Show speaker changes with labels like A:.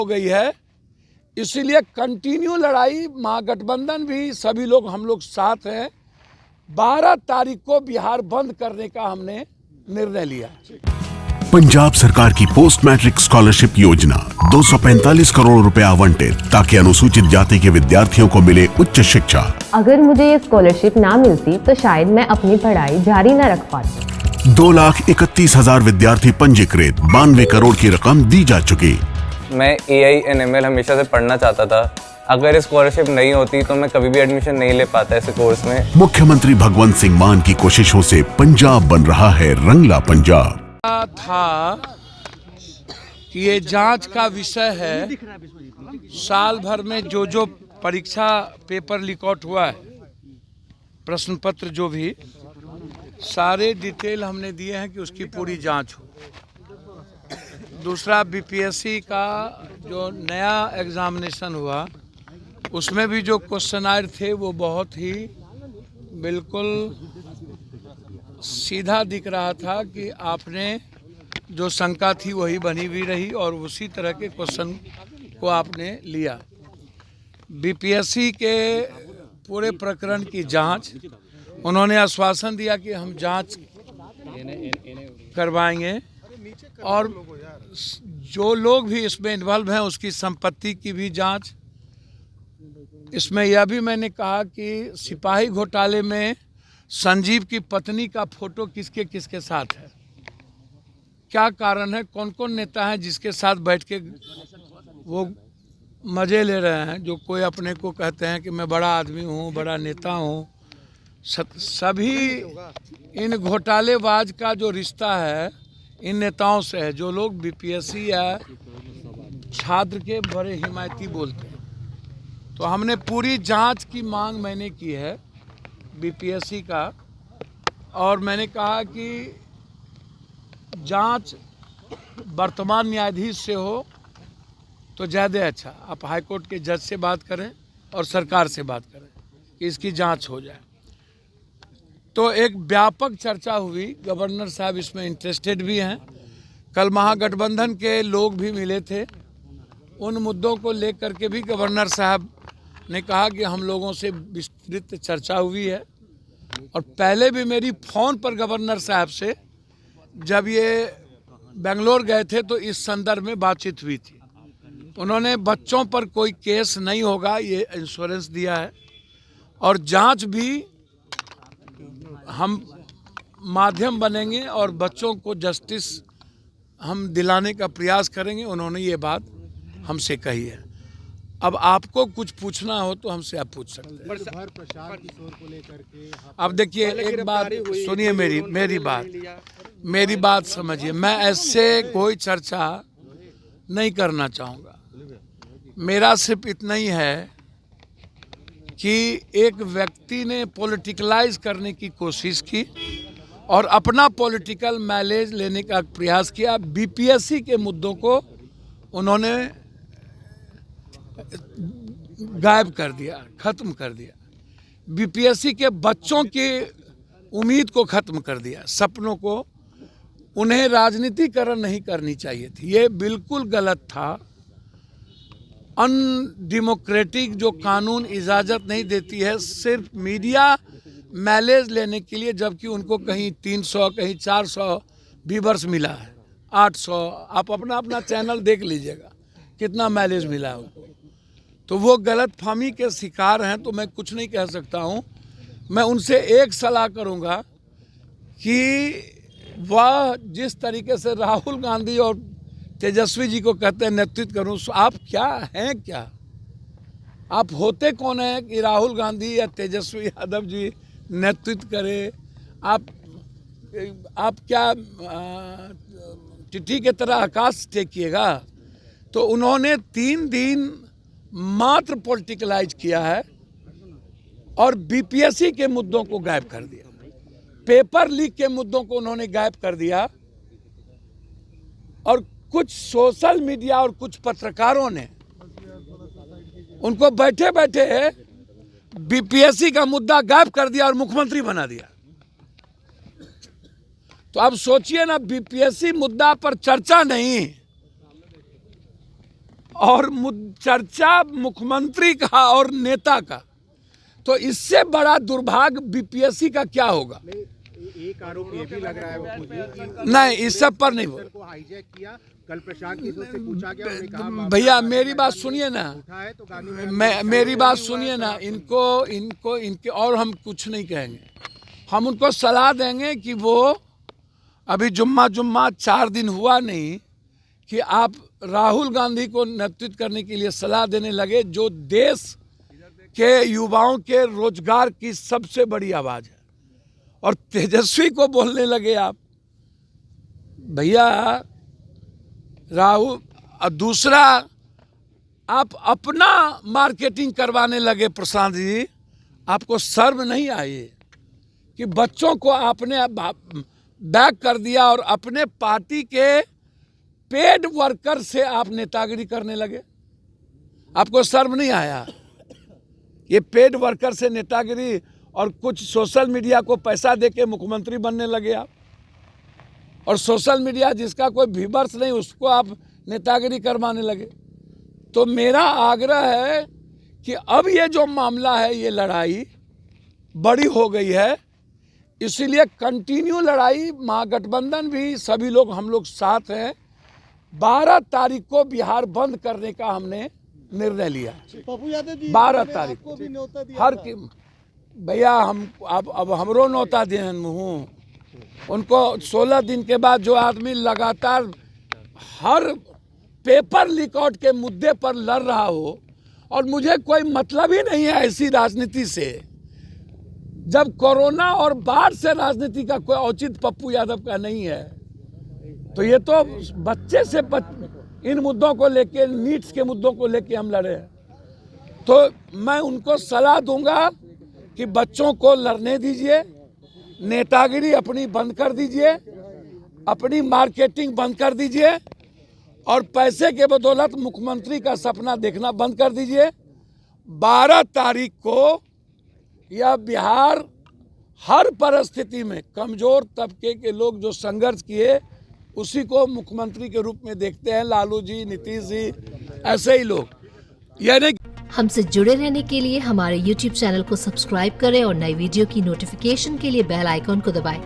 A: हो गई है, इसीलिए कंटिन्यू लड़ाई, महागठबंधन भी सभी लोग हम लोग साथ हैं। 12 तारीख को बिहार बंद करने का हमने निर्णय लिया।
B: पंजाब सरकार की पोस्ट मैट्रिक स्कॉलरशिप योजना 245 करोड़ रुपए आवंटित ताकि अनुसूचित जाति के विद्यार्थियों को मिले उच्च शिक्षा।
C: अगर मुझे ये स्कॉलरशिप ना मिलती तो शायद मैं अपनी पढ़ाई जारी न रख पाती।
B: 2,31,000 विद्यार्थी पंजीकृत, 92 करोड़ की रकम दी जा चुकी।
D: मैं AI/NML हमेशा से पढ़ना चाहता था। अगर स्कॉलरशिप नहीं होती तो मैं कभी भी एडमिशन नहीं ले पाता ऐसे कोर्स में।
B: मुख्यमंत्री भगवंत सिंह मान की कोशिशों से पंजाब बन रहा है रंगला पंजाब।
A: था कि ये जांच का विषय है, साल भर में जो परीक्षा पेपर लीक आउट हुआ है, प्रश्न पत्र जो भी सारे डिटेल हमने दिए हैं कि उसकी पूरी जांच हो। दूसरा, BPSC का जो नया एग्जामिनेशन हुआ उसमें भी जो क्वेश्चनायर थे वो बहुत ही बिल्कुल सीधा दिख रहा था कि आपने जो शंका थी वही बनी हुई रही और उसी तरह के क्वेश्चन को आपने लिया। BPSC के पूरे प्रकरण की जांच, उन्होंने आश्वासन दिया कि हम जांच करवाएंगे और जो लोग भी इसमें इन्वॉल्व हैं उसकी संपत्ति की भी जांच। इसमें यह भी मैंने कहा कि सिपाही घोटाले में संजीव की पत्नी का फोटो किसके किसके साथ है, क्या कारण है, कौन कौन नेता हैं जिसके साथ बैठ के वो मज़े ले रहे हैं, जो कोई अपने को कहते हैं कि मैं बड़ा आदमी हूँ, बड़ा नेता हूँ। सभी इन घोटालेबाज का जो रिश्ता है इन नेताओं से है, जो लोग BPSC या छात्र के बड़े हिमायती बोलते हैं। तो हमने पूरी जांच की मांग मैंने की है BPSC का, और मैंने कहा कि जांच वर्तमान न्यायाधीश से हो तो ज़्यादा अच्छा। आप हाई कोर्ट के जज से बात करें और सरकार से बात करें कि इसकी जांच हो जाए। तो एक व्यापक चर्चा हुई, गवर्नर साहब इसमें इंटरेस्टेड भी हैं। कल महागठबंधन के लोग भी मिले थे, उन मुद्दों को लेकर के भी गवर्नर साहब ने कहा कि हम लोगों से विस्तृत चर्चा हुई है। और पहले भी मेरी फ़ोन पर गवर्नर साहब से जब ये बेंगलोर गए थे तो इस संदर्भ में बातचीत हुई थी। उन्होंने बच्चों पर कोई केस नहीं होगा ये इंश्योरेंस दिया है, और जांच भी हम माध्यम बनेंगे और बच्चों को जस्टिस हम दिलाने का प्रयास करेंगे। उन्होंने ये बात हमसे कही है। अब आपको कुछ पूछना हो तो हमसे आप पूछ सकते हैं। अब देखिए, एक बात सुनिए, मेरी बात समझिए। मैं ऐसे कोई चर्चा नहीं करना चाहूँगा। मेरा सिर्फ इतना ही है कि एक व्यक्ति ने पॉलिटिकलाइज करने की कोशिश की और अपना पॉलिटिकल माइलेज लेने का प्रयास किया। BPSC के मुद्दों को उन्होंने गायब कर दिया, खत्म कर दिया। BPSC के बच्चों की उम्मीद को खत्म कर दिया, सपनों को। उन्हें राजनीतिकरण नहीं करनी चाहिए थी, ये बिल्कुल गलत था। अनडेमोक्रेटिक जो कानून इजाज़त नहीं देती है सिर्फ मीडिया माइलेज लेने के लिए, जबकि उनको कहीं 300 कहीं 400 व्यूअर्स मिला है, 800। आप अपना चैनल देख लीजिएगा कितना माइलेज मिला है उनको। तो वो गलत फहमी के शिकार हैं। तो मैं कुछ नहीं कह सकता हूँ। मैं उनसे एक सलाह करूँगा कि वह जिस तरीके से राहुल गांधी और तेजस्वी जी को कहते हैं नेतृत्व करूँ, आप क्या हैं, क्या आप होते कौन हैं कि राहुल गांधी या तेजस्वी यादव जी नेतृत्व करें? आप क्या टिट्टी की तरह आकाश टेकिएगा? तो उन्होंने 3 दिन मात्र पॉलिटिकलाइज किया है और BPSC के मुद्दों को गायब कर दिया, पेपर लीक के मुद्दों को उन्होंने गायब कर दिया। और कुछ सोशल मीडिया और कुछ पत्रकारों ने उनको बैठे बैठे BPSC का मुद्दा गायब कर दिया और मुख्यमंत्री बना दिया। तो अब सोचिए ना, BPSC मुद्दा पर चर्चा नहीं और चर्चा मुख्यमंत्री का और नेता का, तो इससे बड़ा दुर्भाग्य बीपीएससी का क्या होगा।
E: एक आरोप ये भी लग रहा है बापू जी कि
A: नहीं, इस सब पर नहीं बोल।
E: को हाईजैक किया, कल प्रशांत किशोर से पूछा गया, उन्होंने कहा
A: भैया मेरी बात सुनिए ना,
E: उठा है तो गांधी
A: मेरी बात सुनिए ना, इनके और हम कुछ नहीं कहेंगे। हम उनको सलाह देंगे कि वो अभी जुम्मा 4 दिन हुआ नहीं कि आप राहुल गांधी को नेतृत्व करने के लिए सलाह देने लगे, जो देश के युवाओं के रोजगार की सबसे बड़ी आवाज़ है, और तेजस्वी को बोलने लगे आप। भैया राहुल, दूसरा आप अपना मार्केटिंग करवाने लगे प्रशांत जी। आपको शर्म नहीं आई कि बच्चों को आपने बैक कर दिया और अपने पार्टी के पेड वर्कर से आप नेतागिरी करने लगे। आपको शर्म नहीं आया? ये पेड वर्कर से नेतागिरी और कुछ सोशल मीडिया को पैसा देके मुख्यमंत्री बनने लगे आप, और सोशल मीडिया जिसका कोई व्यूअर्स नहीं उसको आप नेतागिरी करवाने लगे। तो मेरा आग्रह है कि अब ये जो मामला है, ये लड़ाई बड़ी हो गई है, इसीलिए कंटिन्यू लड़ाई, महागठबंधन भी, सभी लोग, हम लोग साथ हैं। 12 तारीख को बिहार बंद करने का हमने निर्णय लिया। 12 तारीख को हर की भैया हम अब हमरो नौता देन हूँ उनको। 16 दिन के बाद जो आदमी लगातार हर पेपर लीक आउट के मुद्दे पर लड़ रहा हो, और मुझे कोई मतलब ही नहीं है ऐसी राजनीति से, जब कोरोना और बाढ़ से राजनीति का कोई औचित्य पप्पू यादव का नहीं है, तो ये तो बच्चे से इन मुद्दों को लेके, नीट्स के मुद्दों को लेके हम लड़े हैं। तो मैं उनको सलाह दूंगा कि बच्चों को लड़ने दीजिए, नेतागिरी अपनी बंद कर दीजिए, अपनी मार्केटिंग बंद कर दीजिए, और पैसे के बदौलत मुख्यमंत्री का सपना देखना बंद कर दीजिए। 12 तारीख को यह बिहार हर परिस्थिति में कमजोर तबके के लोग जो संघर्ष किए, उसी को मुख्यमंत्री के रूप में देखते हैं। लालू जी, नीतीश जी, ऐसे ही लोग। यानी
F: हमसे जुड़े रहने के लिए हमारे YouTube चैनल को सब्सक्राइब करें और नई वीडियो की नोटिफिकेशन के लिए बेल आइकॉन को दबाएं।